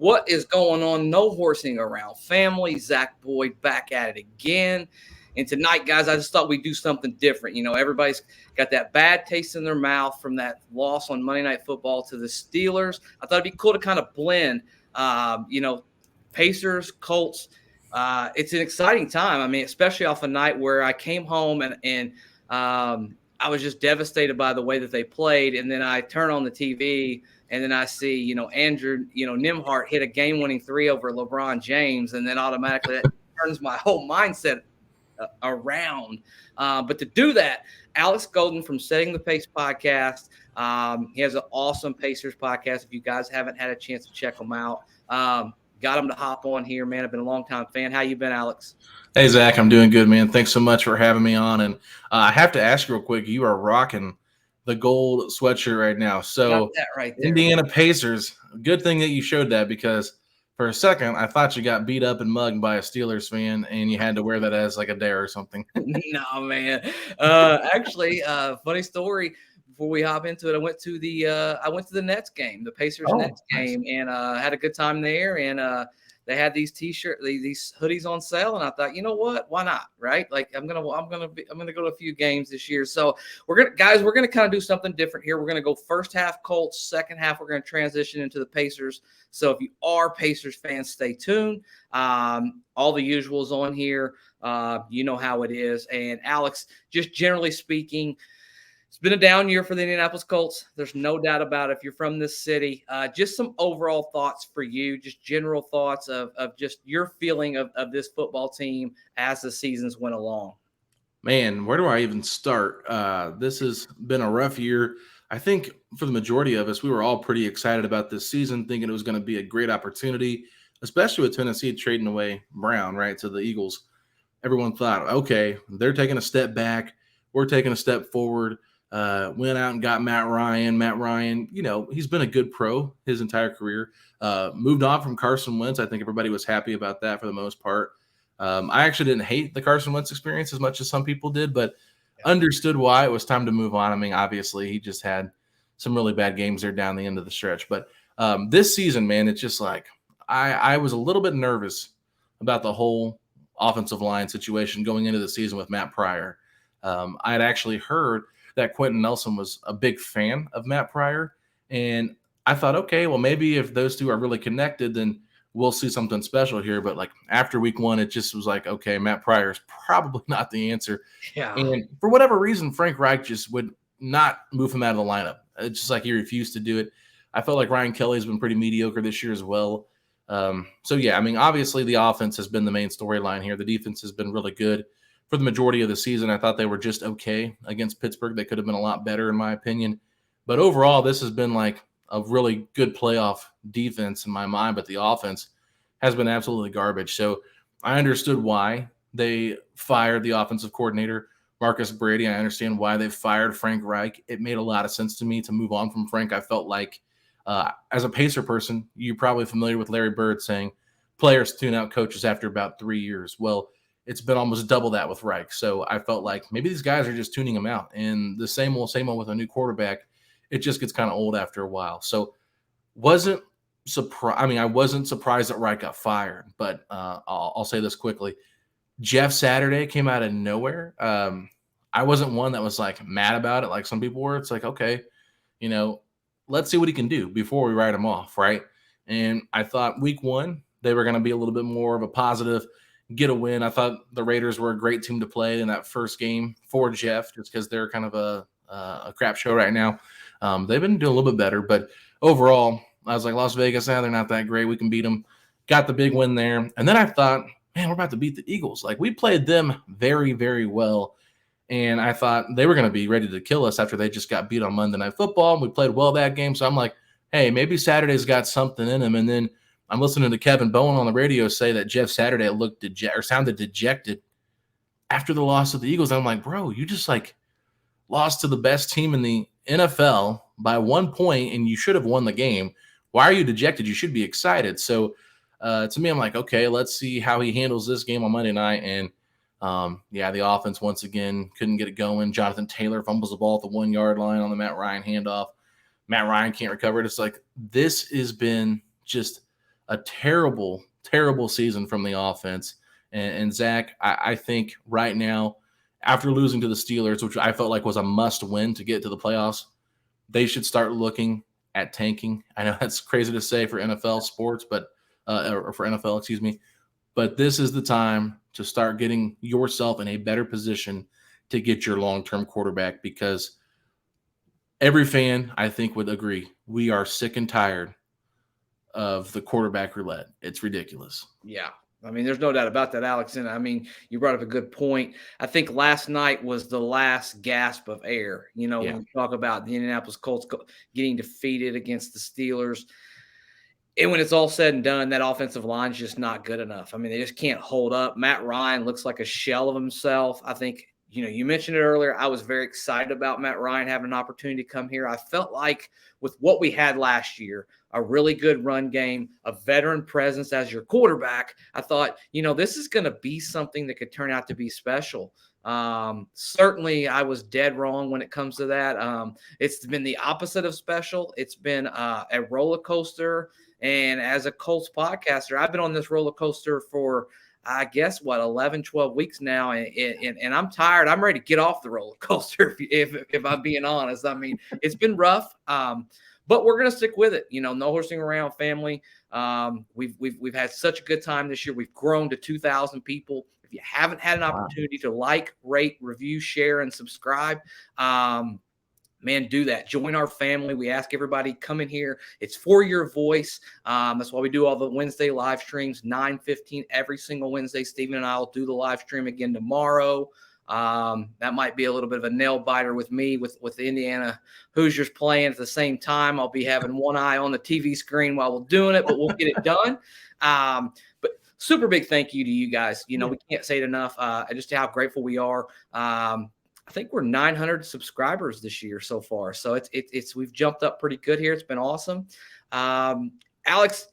What is going on? No horsing around family. Zach Boyd back at it again. And tonight, guys, I just thought we'd do something different. Everybody's got that bad taste in their mouth from that loss on Monday Night Football to the Steelers. I thought it'd be cool to kind of blend, Pacers, Colts. It's an exciting time. I mean, especially off a night where I came home and I was just devastated by the way that they played. And then I turn on the TV and then I see, Andrew, Nimhart hit a game-winning 3 over LeBron James. And then automatically that turns my whole mindset around. But to do that, Alex Golden from Setting the Pace podcast. He has an awesome Pacers podcast. If you guys haven't had a chance to check him out, got him to hop on here, man. I've been a long-time fan. How you been, Alex? Hey, Zach, I'm doing good, man. Thanks so much for having me on. And I have to ask you real quick, you are rocking the gold sweatshirt right now. So that right there. Indiana Pacers, good thing that you showed that, because for a second, I thought you got beat up and mugged by a Steelers fan and you had to wear that as like a dare or something. No, man. Actually, funny story. Before we hop into it, I went to the Nets game, the Pacers Nets game, and had a good time there. And they had these these hoodies on sale, and I thought, you know what, why not, right? Like I'm gonna go to a few games this year. So we're gonna kind of do something different here. We're gonna go first half Colts, second half we're gonna transition into the Pacers. So if you are Pacers fans, stay tuned. All the usuals on here. You know how it is. And Alex, just generally speaking, it's been a down year for the Indianapolis Colts. There's no doubt about it. If you're from this city, just some overall thoughts for you, just general thoughts of just your feeling of this football team as the seasons went along. Man, where do I even start? This has been a rough year. I think for the majority of us, we were all pretty excited about this season, thinking it was going to be a great opportunity, especially with Tennessee trading away Brown, right, to the Eagles. Everyone thought, okay, they're taking a step back. We're taking a step forward. Went out and got Matt Ryan. Matt Ryan, he's been a good pro his entire career. Moved on from Carson Wentz. I think everybody was happy about that for the most part. I actually didn't hate the Carson Wentz experience as much as some people did, but understood why it was time to move on. I mean, obviously, he just had some really bad games there down the end of the stretch. But this season, man, it's just like I was a little bit nervous about the whole offensive line situation going into the season with Matt Pryor. I had actually heard that Quentin Nelson was a big fan of Matt Pryor. And I thought, okay, well, maybe if those two are really connected, then we'll see something special here. But like after week 1, it just was like, okay, Matt Pryor is probably not the answer. Yeah. And for whatever reason, Frank Reich just would not move him out of the lineup. It's just like he refused to do it. I felt like Ryan Kelly's been pretty mediocre this year as well. So yeah, I mean, obviously the offense has been the main storyline here. The defense has been really good. For the majority of the season, I thought they were just okay against Pittsburgh. They could have been a lot better, in my opinion. But overall, this has been like a really good playoff defense in my mind, but the offense has been absolutely garbage. So I understood why they fired the offensive coordinator, Marcus Brady. I understand why they fired Frank Reich. It made a lot of sense to me to move on from Frank. I felt like, as a Pacer person, you're probably familiar with Larry Bird saying players tune out coaches after about 3 years. Well, it's been almost double that with Reich. So I felt like maybe these guys are just tuning him out. And the same old with a new quarterback, it just gets kind of old after a while. So I wasn't surprised that Reich got fired. But I'll say this quickly. Jeff Saturday came out of nowhere. I wasn't one that was like mad about it like some people were. It's like, okay, let's see what he can do before we write him off, right? And I thought week 1, they were going to be a little bit more of a positive, get a win. I thought the Raiders were a great team to play in that first game for Jeff, just because they're kind of a crap show right now. They've been doing a little bit better, but overall, I was like, Las Vegas, they're not that great. We can beat them. Got the big win there. And then I thought, man, we're about to beat the Eagles. Like, we played them very, very well. And I thought they were going to be ready to kill us after they just got beat on Monday Night Football. We played well that game. So I'm like, hey, maybe Saturday's got something in him. And then I'm listening to Kevin Bowen on the radio say that Jeff Saturday sounded dejected after the loss to the Eagles. I'm like, bro, you just like lost to the best team in the NFL by 1 point, and you should have won the game. Why are you dejected? You should be excited. So to me, I'm like, okay, let's see how he handles this game on Monday night. And the offense once again couldn't get it going. Jonathan Taylor fumbles the ball at the 1 yard line on the Matt Ryan handoff. Matt Ryan can't recover it. It's like, this has been just a terrible, terrible season from the offense. And Zach, I think right now, after losing to the Steelers, which I felt like was a must win to get to the playoffs, they should start looking at tanking. I know that's crazy to say for NFL sports, but or for NFL, excuse me. But this is the time to start getting yourself in a better position to get your long-term quarterback, because every fan, I think, would agree, we are sick and tired of the quarterback roulette. It's ridiculous. Yeah. I mean, there's no doubt about that, Alex. And I mean, you brought up a good point. I think last night was the last gasp of air. You know, Yeah. when you talk about the Indianapolis Colts getting defeated against the Steelers, and when it's all said and done, that offensive line is just not good enough. I mean, they just can't hold up. Matt Ryan looks like a shell of himself. I think, you know, you mentioned it earlier. I was very excited about Matt Ryan having an opportunity to come here. I felt like with what we had last year, a really good run game, a veteran presence as your quarterback, I thought, you know, this is going to be something that could turn out to be special. Certainly, I was dead wrong when it comes to that. It's been the opposite of special. It's been a roller coaster. And as a Colts podcaster, I've been on this roller coaster for, I guess, 11, 12 weeks now. And I'm tired. I'm ready to get off the roller coaster, if I'm being honest. I mean, it's been rough, but we're going to stick with it. You know, no horsing around, family. We've had such a good time this year. We've grown to 2,000 people. If you haven't had an opportunity to like, rate, review, share, and subscribe, man, do that. Join our family. We ask everybody, come in here. It's for your voice. That's why we do all the Wednesday live streams, 9:15 every single Wednesday. Steven and I will do the live stream again tomorrow. That might be a little bit of a nail biter with me, with the Indiana Hoosiers playing at the same time. I'll be having one eye on the TV screen while we're doing it, but we'll get it done. But super big thank you to you guys. You know, we can't say it enough. Just how grateful we are. I think we're 900 subscribers this year so far. So it's we've jumped up pretty good here. It's been awesome. Alex,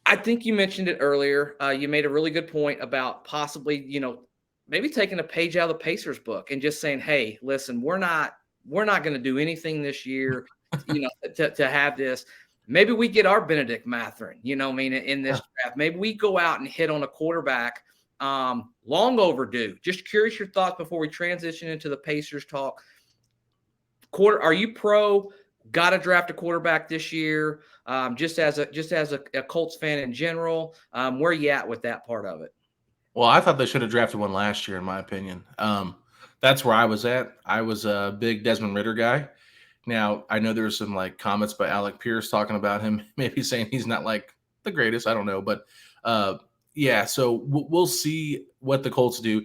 I think you mentioned it earlier. You made a really good point about possibly, you know, maybe taking a page out of the Pacers book and just saying, hey, listen, we're not going to do anything this year, you know, to have this. Maybe we get our Benedict Mathurin, you know, I mean, in this draft. Maybe we go out and hit on a quarterback. Long overdue. Just curious your thoughts before we transition into the Pacers talk. Are you pro? Got to draft a quarterback this year? Just as a Colts fan in general, where are you at with that part of it? Well, I thought they should have drafted one last year, in my opinion. That's where I was at. I was a big Desmond Ridder guy. Now, I know there's some like comments by Alec Pierce talking about him, maybe saying he's not like the greatest. I don't know, but yeah, so we'll see what the Colts do.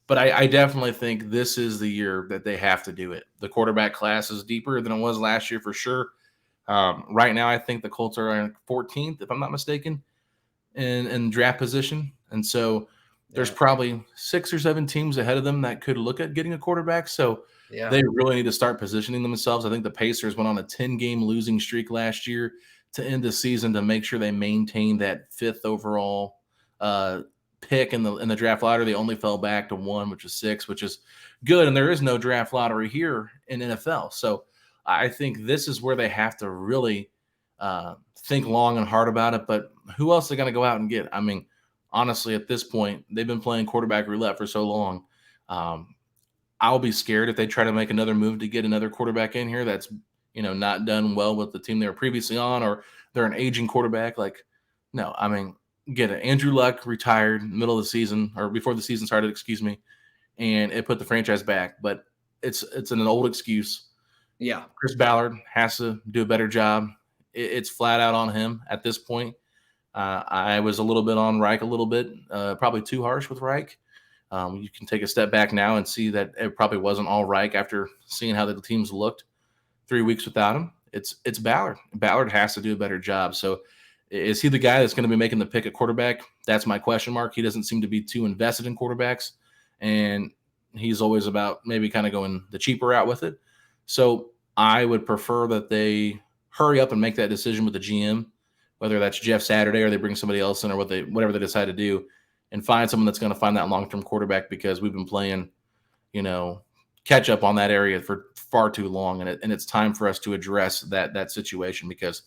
But I definitely think this is the year that they have to do it. The quarterback class is deeper than it was last year for sure. Right now, I think the Colts are in 14th, if I'm not mistaken, in draft position. And so there's probably 6 or 7 teams ahead of them that could look at getting a quarterback. So they really need to start positioning themselves. I think the Pacers went on a 10-game losing streak last year to end the season to make sure they maintain that 5th overall pick in the draft lottery. They only fell back to 1, which is 6, which is good. And there is no draft lottery here in NFL. So I think this is where they have to really think long and hard about it. But who else are they going to go out and get? I mean, honestly, at this point, they've been playing quarterback roulette for so long. I'll be scared if they try to make another move to get another quarterback in here that's, you know, not done well with the team they were previously on, or they're an aging quarterback. Like, no, I mean, get it. Andrew Luck retired middle of the season, or before the season started, excuse me, and it put the franchise back. But it's an old excuse. Yeah. Chris Ballard has to do a better job. It's flat out on him at this point. I was a little bit on Reich, a little bit, probably too harsh with Reich. You can take a step back now and see that it probably wasn't all Reich after seeing how the teams looked 3 weeks without him. It's Ballard. Ballard has to do a better job. So is he the guy that's going to be making the pick at quarterback? That's my question mark. He doesn't seem to be too invested in quarterbacks, and he's always about maybe kind of going the cheaper route with it. So I would prefer that they hurry up and make that decision with the GM, whether that's Jeff Saturday or they bring somebody else in, or whatever they decide to do, and find someone that's going to find that long-term quarterback, because we've been playing, you know, catch up on that area for far too long. And it's time for us to address that situation, because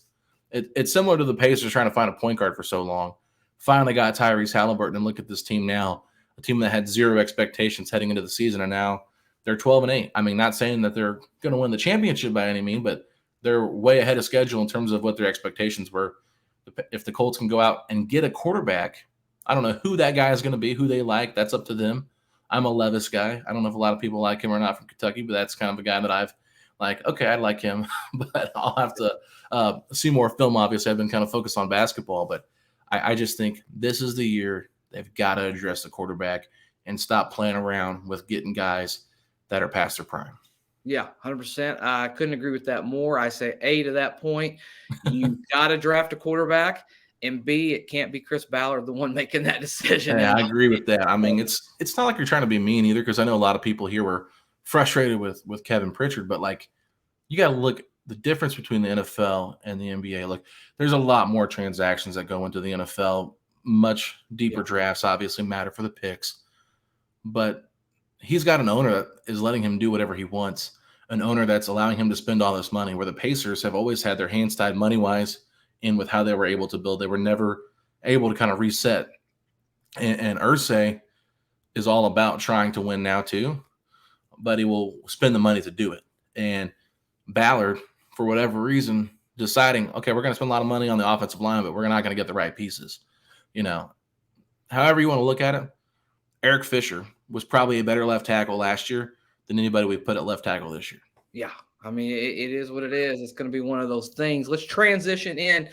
It's similar to the Pacers trying to find a point guard for so long. Finally got Tyrese Halliburton, and look at this team now, a team that had zero expectations heading into the season, and now they're 12-8. I mean, not saying that they're going to win the championship by any means, but they're way ahead of schedule in terms of what their expectations were. If the Colts can go out and get a quarterback, I don't know who that guy is going to be, who they like. That's up to them. I'm a Levis guy. I don't know if a lot of people like him or not from Kentucky, but that's kind of a guy that I've like, okay, I like him, but I'll have to see more film. Obviously, I've been kind of focused on basketball, but I just think this is the year they've got to address the quarterback and stop playing around with getting guys that are past their prime. Yeah, 100%. I couldn't agree with that more. I say A to that point. You got to draft a quarterback, and B, it can't be Chris Ballard the one making that decision. Yeah, I agree with that. I mean, it's not like you're trying to be mean either, because I know a lot of people here were frustrated with Kevin Pritchard, but like you got to look the difference between the NFL and the NBA. Look, there's a lot more transactions that go into the NFL. Much deeper drafts obviously matter for the picks, but he's got an owner that is letting him do whatever he wants, an owner that's allowing him to spend all this money, where the Pacers have always had their hands tied money-wise in with how they were able to build. They were never able to kind of reset. And Irsay is all about trying to win now too, but he will spend the money to do it. And Ballard, for whatever reason, deciding, okay, we're going to spend a lot of money on the offensive line, but we're not going to get the right pieces. You know, however you want to look at it, Eric Fisher was probably a better left tackle last year than anybody we put at left tackle this year. Yeah. I mean, it is what it is. It's going to be one of those things. Let's transition in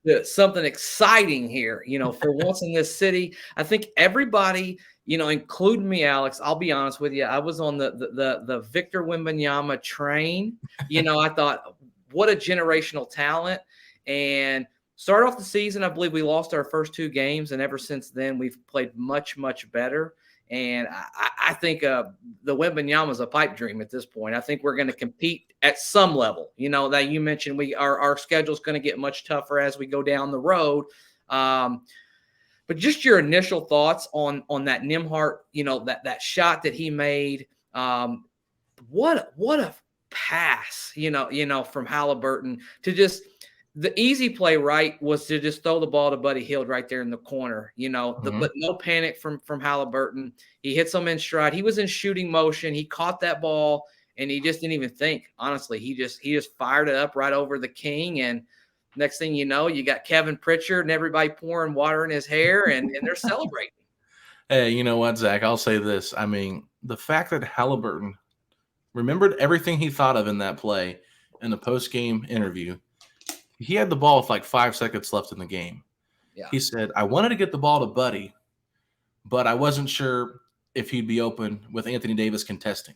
to something exciting here. For once in this city, I think everybody, including me, Alex, I'll be honest with you, I was on the Victor Wembanyama train. I thought, what a generational talent. And start off the season, I believe we lost our first 2 games, and ever since then, we've played much, much better. And I think the Wembanyama is a pipe dream at this point. I think we're going to compete at some level. That you mentioned, our schedule is going to get much tougher as we go down the road. But just your initial thoughts on that Nembhard, that shot that he made. What a pass, from Halliburton to just. The easy play, right, was to just throw the ball to Buddy Hield right there in the corner, but no panic from Halliburton. He hits him in stride. He was in shooting motion. He caught that ball, and he just didn't even think. Honestly, he just fired it up right over the king, and next thing you know, you got Kevin Pritchard and everybody pouring water in his hair, and they're celebrating. Hey, you know what, Zach? I'll say this. I mean, the fact that Halliburton remembered everything he thought of in that play in the post-game interview. He had the ball with like 5 seconds left in the game. Yeah. He said, I wanted to get the ball to Buddy, but I wasn't sure if he'd be open with Anthony Davis contesting.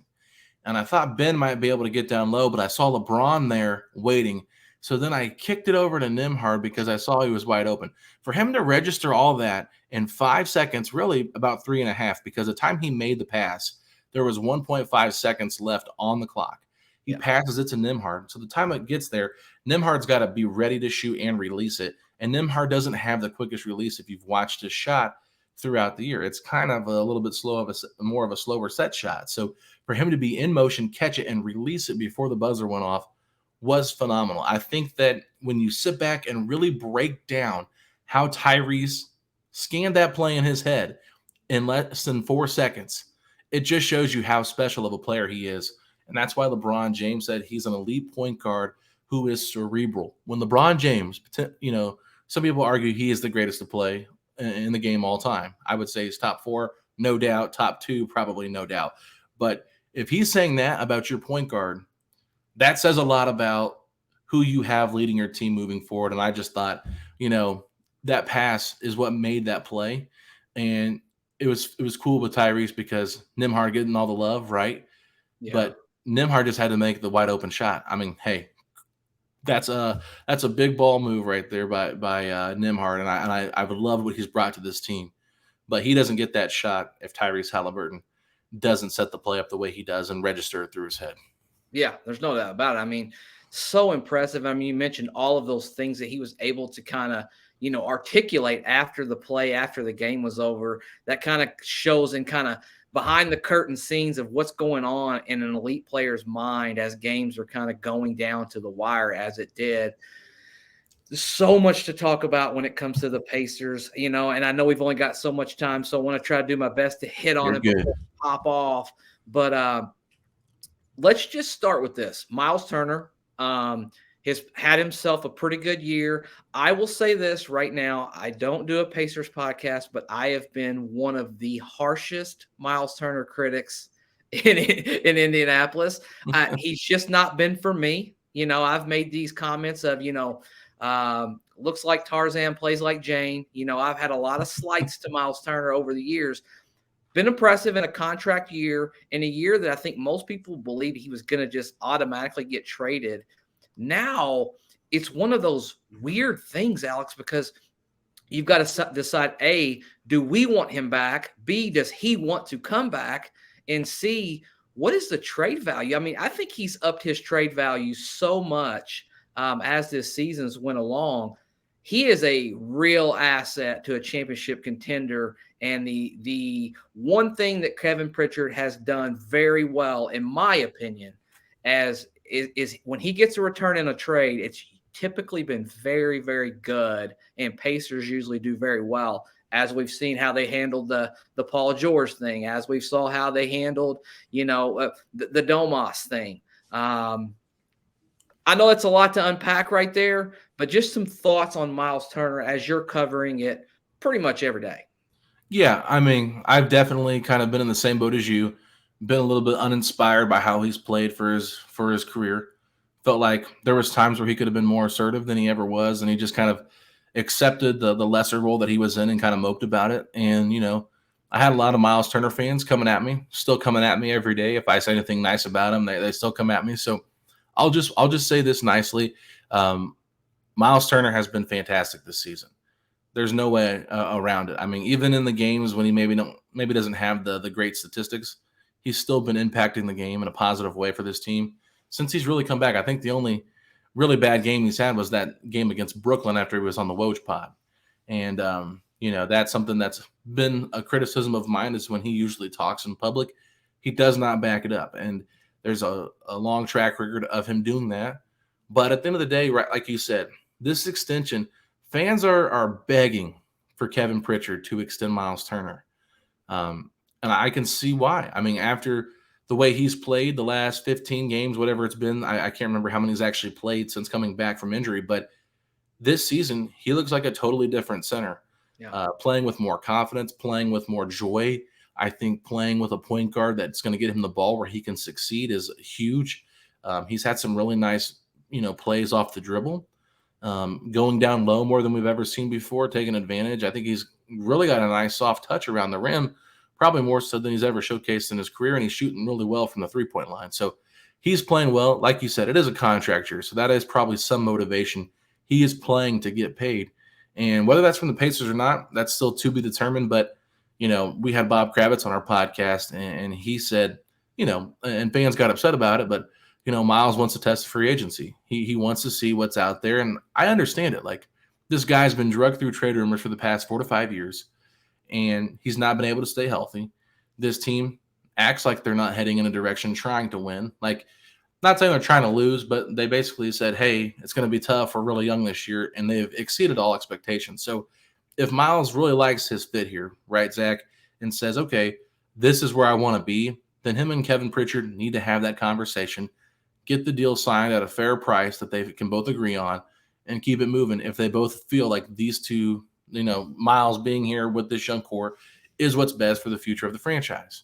And I thought Ben might be able to get down low, but I saw LeBron there waiting. So then I kicked it over to Nembhard because I saw he was wide open. For him to register all that in 5 seconds, really about 3.5, because the time he made the pass, there was 1.5 seconds left on the clock. He passes it to Nembhard. So the time it gets there, Nembhard's got to be ready to shoot and release it. And Nembhard doesn't have the quickest release if you've watched his shot throughout the year. It's kind of a little bit more of a slower set shot. So for him to be in motion, catch it, and release it before the buzzer went off was phenomenal. I think that when you sit back and really break down how Tyrese scanned that play in his head in less than 4 seconds, it just shows you how special of a player he is. And that's why LeBron James said he's an elite point guard who is cerebral. When LeBron James, some people argue he is the greatest to play in the game all time. I would say he's top 4, no doubt. Top 2, probably no doubt. But if he's saying that about your point guard, that says a lot about who you have leading your team moving forward. And I just thought, that pass is what made that play. And it was cool with Tyrese because Nembhard getting all the love, right? Yeah. But Nembhard just had to make the wide open shot. I mean, hey, that's a big ball move right there by Nembhard, and I would love what he's brought to this team. But he doesn't get that shot if Tyrese Halliburton doesn't set the play up the way he does and register it through his head. Yeah, there's no doubt about it. I mean, so impressive. I mean, you mentioned all of those things that he was able to kind of, articulate after the play, after the game was over. That kind of shows in kind of behind the curtain scenes of what's going on in an elite player's mind as games are kind of going down to the wire as it did. so much to talk about when it comes to the Pacers, and I know we've only got so much time, so I want to try to do my best to hit on You're it good. before we pop off. But let's just start with this. Miles Turner has had himself a pretty good year. I will say this right now. I don't do a Pacers podcast, but I have been one of the harshest Miles Turner critics in Indianapolis. He's just not been for me. I've made these comments of, looks like Tarzan, plays like Jane. I've had a lot of slights to Miles Turner over the years. Been impressive in a contract year, in a year that I think most people believed he was going to just automatically get traded. Now it's one of those weird things, Alex, because you've got to decide, A, do we want him back? B, does he want to come back? And C, what is the trade value? I mean, I think he's upped his trade value so much as this season's went along. He is a real asset to a championship contender. And the one thing that Kevin Pritchard has done very well, in my opinion, is when he gets a return in a trade, it's typically been very, very good, and Pacers usually do very well, as we've seen how they handled the Paul George thing, as we saw how they handled, the Domas thing. I know it's a lot to unpack right there, but just some thoughts on Miles Turner as you're covering it pretty much every day. Yeah, I mean, I've definitely kind of been in the same boat as you. Been a little bit uninspired by how he's played for his career. Felt like there was times where he could have been more assertive than he ever was, and he just kind of accepted the lesser role that he was in and kind of moped about it. And I had a lot of Miles Turner fans coming at me, still coming at me every day. If I say anything nice about him, they still come at me. So I'll just say this nicely. Miles Turner has been fantastic this season. There's no way around it. I mean, even in the games when he maybe doesn't have the great statistics, he's still been impacting the game in a positive way for this team since he's really come back. I think the only really bad game he's had was that game against Brooklyn after he was on the Woj pod, and that's something that's been a criticism of mine is when he usually talks in public, he does not back it up, and there's a long track record of him doing that. But at the end of the day, right, like you said, this extension. Fans are begging for Kevin Pritchard to extend Miles Turner. And I can see why. I mean, after the way he's played the last 15 games, whatever it's been, I can't remember how many he's actually played since coming back from injury, but this season, he looks like a totally different center. Yeah. Playing with more confidence, playing with more joy. I think playing with a point guard that's going to get him the ball where he can succeed is huge. He's had some really nice, plays off the dribble. Going down low more than we've ever seen before, taking advantage. I think he's really got a nice soft touch around the rim, probably more so than he's ever showcased in his career, and he's shooting really well from the three-point line. So he's playing well. Like you said, it is a contract year, so that is probably some motivation. He is playing to get paid. And whether that's from the Pacers or not, that's still to be determined. But, we had Bob Kravitz on our podcast, and he said, and fans got upset about it, but Miles wants to test free agency. He wants to see what's out there. And I understand it. Like, this guy's been drugged through trade rumors for the past 4 to 5 years, and he's not been able to stay healthy. This team acts like they're not heading in a direction trying to win. Like, not saying they're trying to lose, but they basically said, hey, it's going to be tough. We're really young this year, and they've exceeded all expectations. So if Miles really likes his fit here, right, Zach, and says, okay, this is where I want to be, then him and Kevin Pritchard need to have that conversation, get the deal signed at a fair price that they can both agree on, and keep it moving. If they both feel like these two, Miles being here with this young core is what's best for the future of the franchise.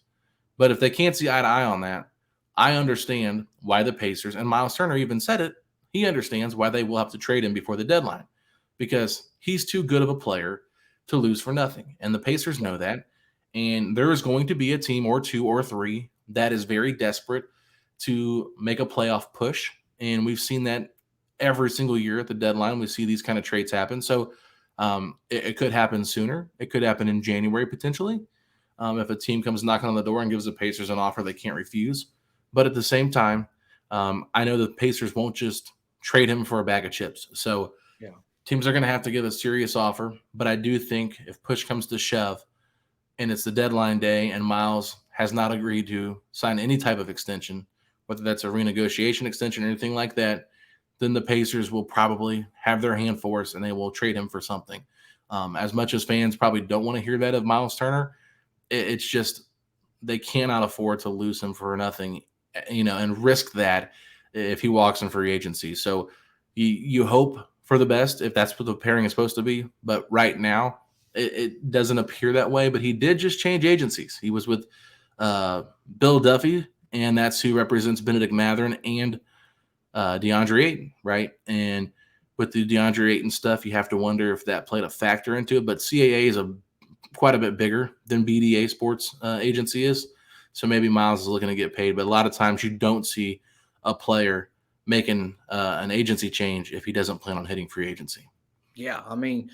But if they can't see eye to eye on that, I understand why the Pacers, and Miles Turner even said it, he understands why they will have to trade him before the deadline, because he's too good of a player to lose for nothing. And the Pacers know that. And there is going to be a team or two or three that is very desperate to make a playoff push. And we've seen that every single year at the deadline. We see these kind of trades happen. So it could happen sooner. It could happen in January, potentially, if a team comes knocking on the door and gives the Pacers an offer they can't refuse. But at the same time, I know the Pacers won't just trade him for a bag of chips. So Yeah. teams are going to have to give a serious offer. But I do think if push comes to shove and it's the deadline day and Miles has not agreed to sign any type of extension, whether that's a renegotiation extension or anything like that, then the Pacers will probably have their hand forced and they will trade him for something. As much as fans probably don't want to hear that of Miles Turner, it's just they cannot afford to lose him for nothing, and risk that if he walks in free agency. So you hope for the best if that's what the pairing is supposed to be. But right now, it doesn't appear that way. But he did just change agencies. He was with Bill Duffy, and that's who represents Benedict Mathurin and DeAndre Ayton, right? And with the DeAndre Ayton stuff, you have to wonder if that played a factor into it. But CAA is quite a bit bigger than BDA Sports Agency is, so maybe Miles is looking to get paid. But a lot of times you don't see a player making an agency change if he doesn't plan on hitting free agency. Yeah, I mean,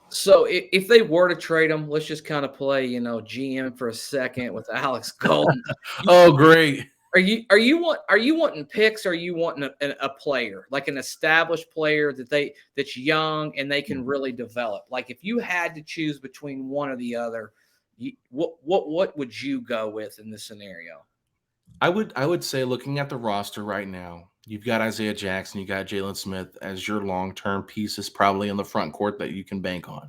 so if they were to trade him, let's just kind of play, GM for a second with Alex Golden. Oh, great. Are you wanting picks? Or are you wanting a player, like an established player that's young and they can really develop? Like if you had to choose between one or the other, what would you go with in this scenario? I would say, looking at the roster right now, you've got Isaiah Jackson, you got Jalen Smith as your long term pieces, probably in the front court that you can bank on.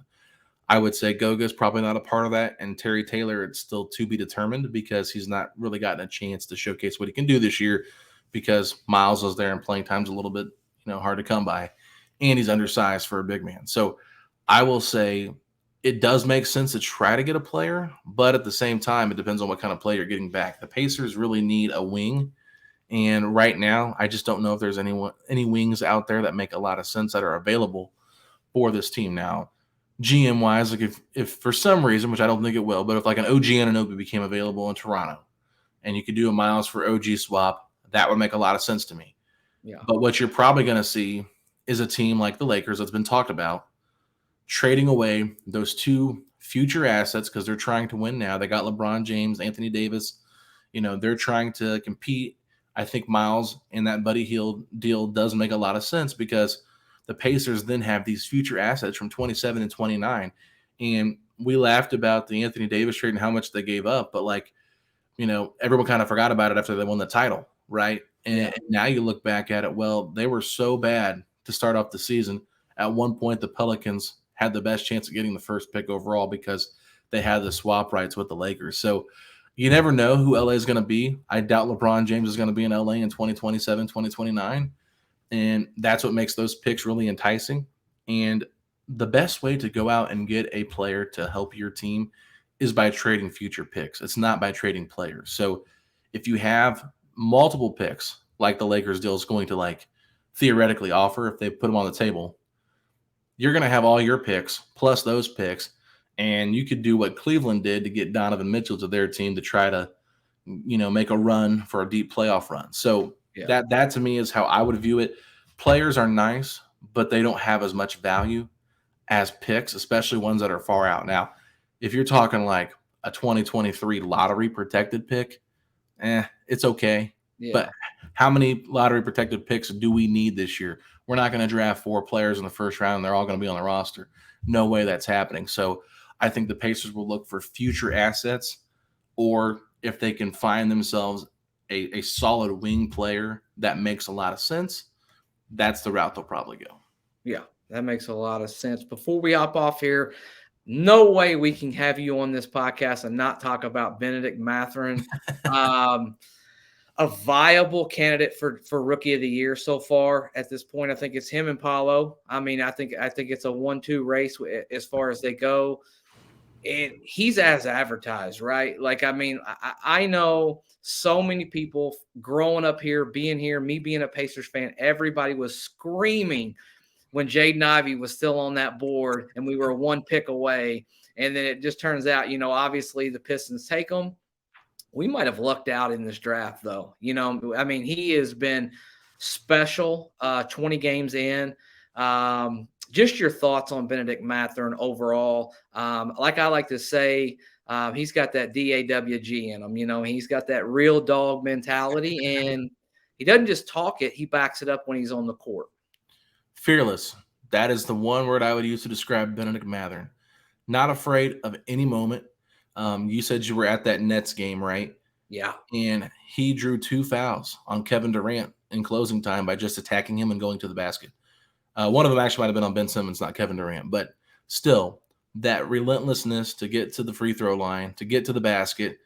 I would say Goga's probably not a part of that, and Terry Taylor, it's still to be determined because he's not really gotten a chance to showcase what he can do this year because Miles was there and playing time's a little bit, hard to come by, and he's undersized for a big man. So I will say it does make sense to try to get a player, but at the same time, it depends on what kind of player you're getting back. The Pacers really need a wing, and right now, I just don't know if there's any wings out there that make a lot of sense that are available for this team now. GM wise, like if for some reason, which I don't think it will, but if like an OG Anunoby became available in Toronto and you could do a Miles for OG swap, that would make a lot of sense to me. Yeah. But what you're probably going to see is a team like the Lakers that's been talked about trading away those two future assets because they're trying to win now. They got LeBron James, Anthony Davis. They're trying to compete. I think Miles and that Buddy Hield deal does make a lot of sense because the Pacers then have these future assets from 27 and 29. And we laughed about the Anthony Davis trade and how much they gave up, but everyone kind of forgot about it after they won the title, right? And now you look back at it, well, they were so bad to start off the season. At one point, the Pelicans had the best chance of getting the first pick overall because they had the swap rights with the Lakers. So you never know who LA is going to be. I doubt LeBron James is going to be in LA in 2027, 2029. And that's what makes those picks really enticing. And the best way to go out and get a player to help your team is by trading future picks. It's not by trading players. So if you have multiple picks, like the Lakers deal is going to theoretically offer, if they put them on the table, you're going to have all your picks plus those picks. And you could do what Cleveland did to get Donovan Mitchell to their team to try to, make a run for a deep playoff run. So that to me is how I would view it. Players are nice, but they don't have as much value as picks, especially ones that are far out. Now, if you're talking like a 2023 lottery protected pick, it's okay. Yeah. But how many lottery protected picks do we need this year? We're not going to draft 4 players in the first round and they're all going to be on the roster. No way that's happening. So I think the Pacers will look for future assets, or if they can find themselves a solid wing player that makes a lot of sense, that's the route they'll probably go. Yeah, that makes a lot of sense. Before we hop off here, no way we can have you on this podcast and not talk about Benedict Mathurin. A viable candidate for Rookie of the Year so far at this point. I think it's him and Paulo. I mean, I think it's a 1-2 race as far as they go. And he's as advertised, right? Like, I mean, I know so many people growing up here, me being a Pacers fan, everybody was screaming when Jaden Ivey was still on that board and we were 1 pick away. And then it just turns out, obviously the Pistons take him. We might have lucked out in this draft, though. I mean, he has been special 20 games in. Just your thoughts on Benedict Mathurin overall. Like I like to say, he's got that DAWG in him. He's got that real dog mentality, and he doesn't just talk it. He backs it up when he's on the court. Fearless. That is the one word I would use to describe Benedict Mathurin. Not afraid of any moment. You said you were at that Nets game, right? Yeah. And he drew 2 fouls on Kevin Durant in closing time by just attacking him and going to the basket. One of them actually might have been on Ben Simmons, not Kevin Durant, but still that relentlessness to get to the free throw line, to get to the basket,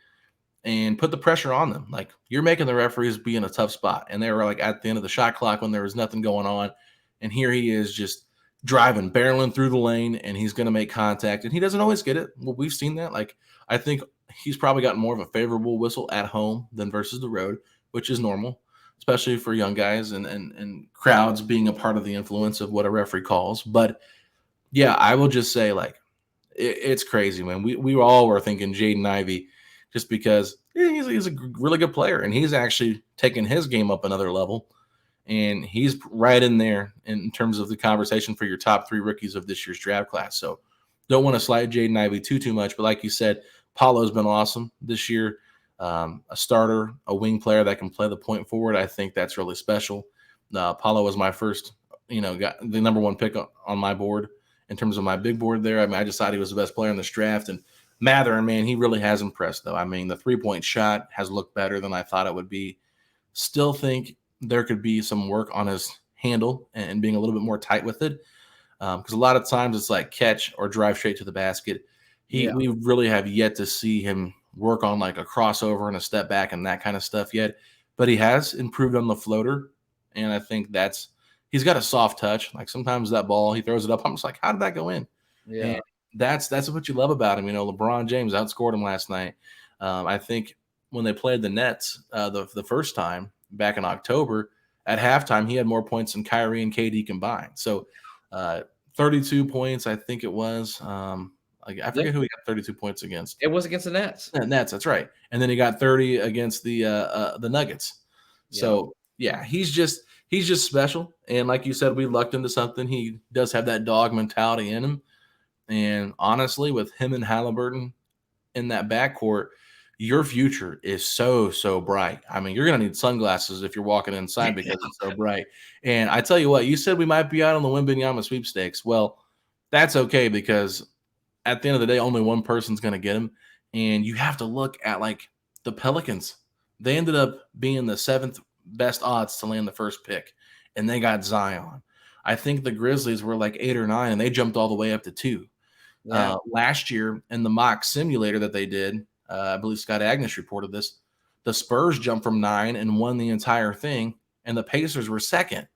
and put the pressure on them. Like, you're making the referees be in a tough spot. And they were like at the end of the shot clock when there was nothing going on. And here he is just driving, barreling through the lane, and he's going to make contact. And he doesn't always get it. Well, we've seen that. Like, I think he's probably gotten more of a favorable whistle at home than versus the road, which is normal, especially for young guys and crowds being a part of the influence of what a referee calls. But yeah, I will just say, like, it's crazy, man. We all were thinking Jaden Ivey just because he's a really good player, and he's actually taken his game up another level, and he's right in there in terms of the conversation for your top 3 rookies of this year's draft class. So don't want to slide Jaden Ivey too much, but like you said, Paulo's been awesome this year. A starter, a wing player that can play the point forward. I think that's really special. Paulo was my first, got the number 1 pick on my board in terms of my big board there. I mean, I just thought he was the best player in this draft. And Mather, man, he really has impressed, though. I mean, the 3-point shot has looked better than I thought it would be. Still think there could be some work on his handle and being a little bit more tight with it. Because a lot of times it's like catch or drive straight to the basket. We really have yet to see him work on like a crossover and a step back and that kind of stuff yet. But he has improved on the floater. And I think he's got a soft touch. Like, sometimes that ball, he throws it up. I'm just like, how did that go in? Yeah. And that's what you love about him. LeBron James outscored him last night. I think when they played the Nets the first time back in October, at halftime, he had more points than Kyrie and KD combined. So 32 points, I think it was. I forget who he got 32 points against. It was against the Nets. Yeah, Nets, that's right. And then he got 30 against the Nuggets. So yeah, he's just special. And like you said, we lucked into something. He does have that dog mentality in him. And honestly, with him and Halliburton in that backcourt, your future is so bright. I mean, you're going to need sunglasses if you're walking inside because it's so bright. And I tell you what, you said we might be out on the Wembanyama sweepstakes. Well, that's okay, because at the end of the day, only one person's going to get him. And you have to look at like the Pelicans. They ended up being the 7th best odds to land the first pick, and they got Zion. I think the Grizzlies were like 8 or 9, and they jumped all the way up to 2. Last year in the mock simulator that they did, I believe Scott Agnes reported this, the Spurs jumped from 9 and won the entire thing, and the Pacers were 2nd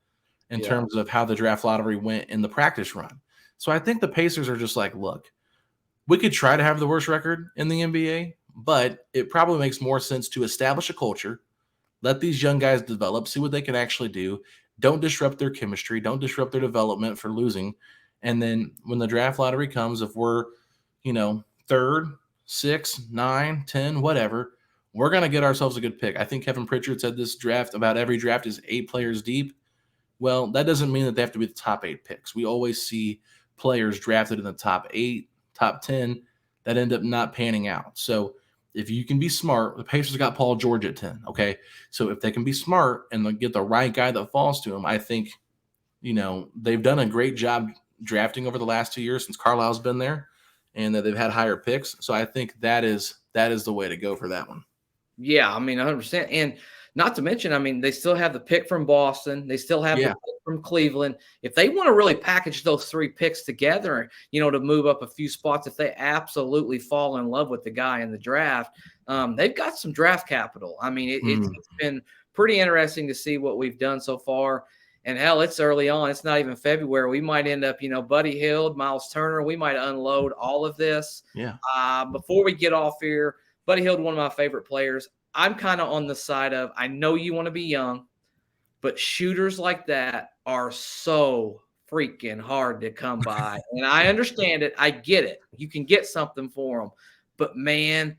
in terms of how the draft lottery went in the practice run. So I think the Pacers are just like, look, we could try to have the worst record in the NBA, but it probably makes more sense to establish a culture, let these young guys develop, see what they can actually do. Don't disrupt their chemistry. Don't disrupt their development for losing. And then when the draft lottery comes, if we're, 3rd, 6th, 9, 10, whatever, we're going to get ourselves a good pick. I think Kevin Pritchard said this draft, about every draft is 8 players deep. Well, that doesn't mean that they have to be the top 8 picks. We always see players drafted in the top 8, top 10 that end up not panning out. So if you can be smart, the Pacers got Paul George at 10. Okay. So if they can be smart and get the right guy that falls to them, I think, they've done a great job drafting over the last 2 years since Carlisle's been there, and that they've had higher picks. So I think that is the way to go for that one. Yeah, I mean, 100%. And not to mention, I mean, they still have the pick from Boston. They still have the pick from Cleveland. If they want to really package those 3 picks together, to move up a few spots, if they absolutely fall in love with the guy in the draft, they've got some draft capital. I mean, it's been pretty interesting to see what we've done so far. And hell, it's early on. It's not even February. We might end up, Buddy Hield, Miles Turner. We might unload all of this. Yeah. Before we get off here, Buddy Hield, one of my favorite players. I'm kind of on the side of, I know you want to be young, but shooters like that are so freaking hard to come by. And I understand it. I get it. You can get something for them. But, man,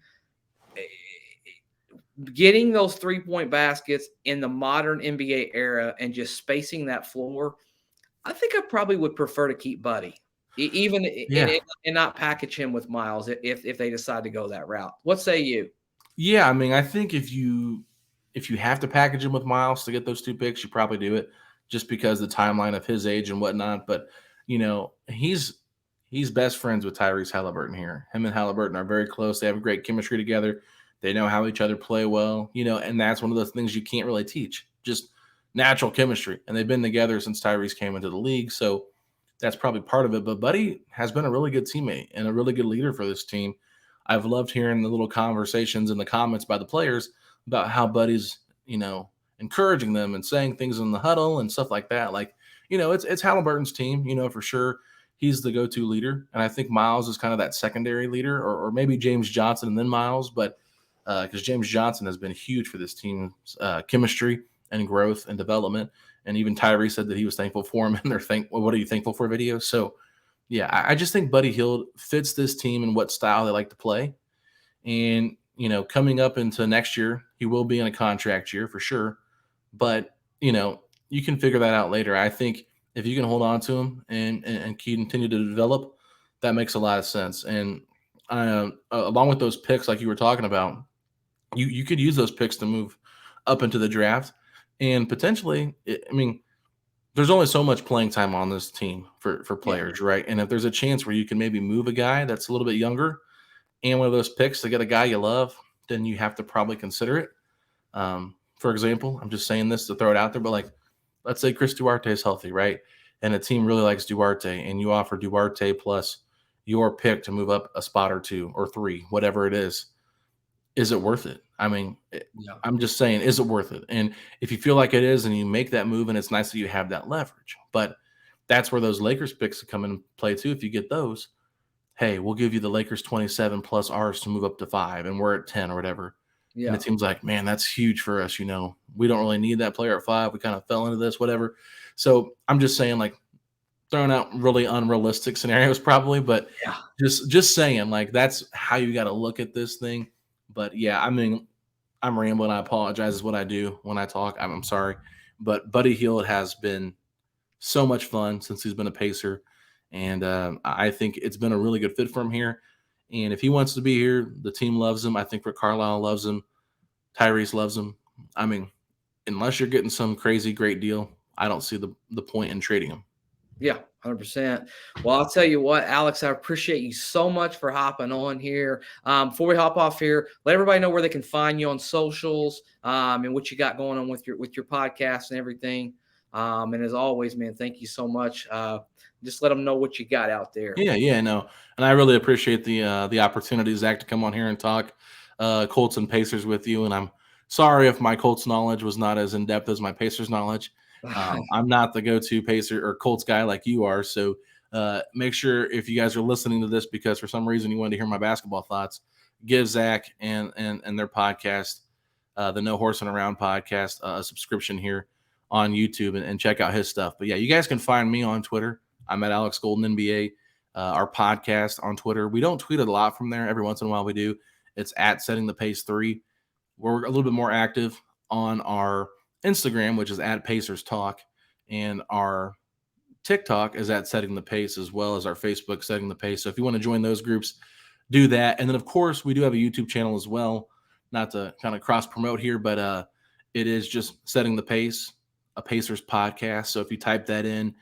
getting those 3-point baskets in the modern NBA era and just spacing that floor, I think I probably would prefer to keep Buddy, even and not package him with Miles if they decide to go that route. What say you? Yeah, I mean, I think if you have to package him with Miles to get those 2 picks, you probably do it, just because the timeline of his age and whatnot. But he's best friends with Tyrese Halliburton here. Him and Halliburton are very close. They have great chemistry together. They know how each other play well, and that's one of those things you can't really teach. Just natural chemistry, and they've been together since Tyrese came into the league. So that's probably part of it. But Buddy has been a really good teammate and a really good leader for this team. I've loved hearing the little conversations in the comments by the players about how Buddy's, encouraging them and saying things in the huddle and stuff like that. Like, it's Halliburton's team, for sure. He's the go-to leader. And I think Miles is kind of that secondary leader, or maybe James Johnson and then Miles. But because James Johnson has been huge for this team's chemistry and growth and development. And even Tyree said that he was thankful for him. And they're what are you thankful for video? So, yeah, I just think Buddy Hield fits this team and what style they like to play. And, coming up into next year, he will be in a contract year for sure. But, you can figure that out later. I think if you can hold on to him and continue to develop, that makes a lot of sense. And along with those picks, like you were talking about, you could use those picks to move up into the draft. And potentially, there's only so much playing time on this team for players, right? And if there's a chance where you can maybe move a guy that's a little bit younger and one of those picks to get a guy you love, then you have to probably consider it. For example, I'm just saying this to throw it out there, but like, let's say Chris Duarte is healthy, right? And a team really likes Duarte, and you offer Duarte plus your pick to move up a spot or two or three, whatever it is it worth it? I'm just saying, is it worth it? And if you feel like it is and you make that move, and it's nice that you have that leverage, but that's where those Lakers picks come in play too. If you get those, hey, we'll give you the Lakers 27 plus ours to move up to 5, and we're at 10 or whatever. Yeah. And it seems like, man, that's huge for us. We don't really need that player at 5. We kind of fell into this, whatever. So I'm just saying, like, throwing out really unrealistic scenarios probably, but just saying, like, that's how you got to look at this thing. But yeah, I'm rambling. I apologize is what I do when I talk. I'm sorry. But Buddy Hield has been so much fun since he's been a Pacer. And I think it's been a really good fit for him here. And if he wants to be here, the team loves him. I think Rick Carlisle loves him. Tyrese loves him. Unless you're getting some crazy great deal, I don't see the point in trading him. Yeah, 100%. Well, I'll tell you what, Alex, I appreciate you so much for hopping on here. Before we hop off here, let everybody know where they can find you on socials and what you got going on with your podcast and everything. And as always, man, thank you so much. Just let them know what you got out there. Yeah, no. And I really appreciate the opportunity, Zach, to come on here and talk Colts and Pacers with you. And I'm sorry if my Colts knowledge was not as in-depth as my Pacers knowledge. I'm not the go-to Pacer or Colts guy like you are. So make sure if you guys are listening to this because for some reason you wanted to hear my basketball thoughts, give Zach and their podcast, the No Horsing Around podcast, a subscription here on YouTube and check out his stuff. But yeah, you guys can find me on Twitter. I'm at Alex Golden NBA. Our podcast on Twitter. We don't tweet a lot from there. Every once in a while we do. It's at Setting the Pace 3. We're a little bit more active on our Instagram, which is at Pacers Talk, and our TikTok is at Setting the Pace, as well as our Facebook Setting the Pace. So if you want to join those groups, do that. And then, of course, we do have a YouTube channel as well. Not to kind of cross promote here, but it is just Setting the Pace, a Pacers podcast. So if you type that in,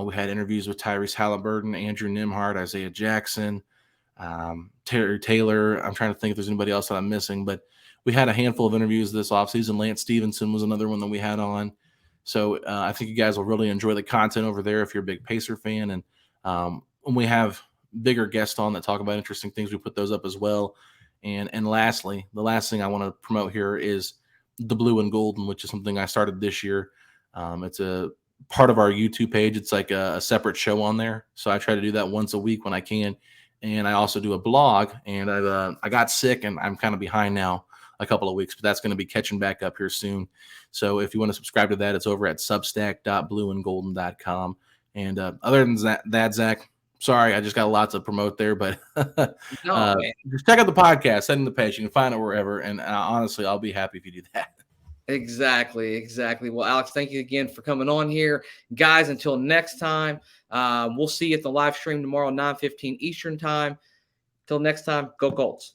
we had interviews with Tyrese Halliburton, Andrew Nimhart, Isaiah Jackson, Terry Taylor. I'm trying to think if there's anybody else that I'm missing, but we had a handful of interviews this offseason. Lance Stevenson was another one that we had on. So I think you guys will really enjoy the content over there if you're a big Pacer fan. And when we have bigger guests on that talk about interesting things, we put those up as well. And lastly, the last thing I want to promote here is the Blue and Golden, which is something I started this year. It's a part of our YouTube page. It's like a separate show on there. So I try to do that once a week when I can. And I also do a blog, and I got sick and I'm kind of behind now a couple of weeks, but that's going to be catching back up here soon. So if you want to subscribe to that, it's over at substack.blueandgolden.com. And other than that, Zach, sorry, I just got a lot to promote there, but just check out the podcast, Setting the Pace. You can find it wherever. And honestly, I'll be happy if you do that. Exactly. Well, Alex, thank you again for coming on here. Guys, until next time, we'll see you at the live stream tomorrow, 9:15 Eastern time. Till next time, go Colts.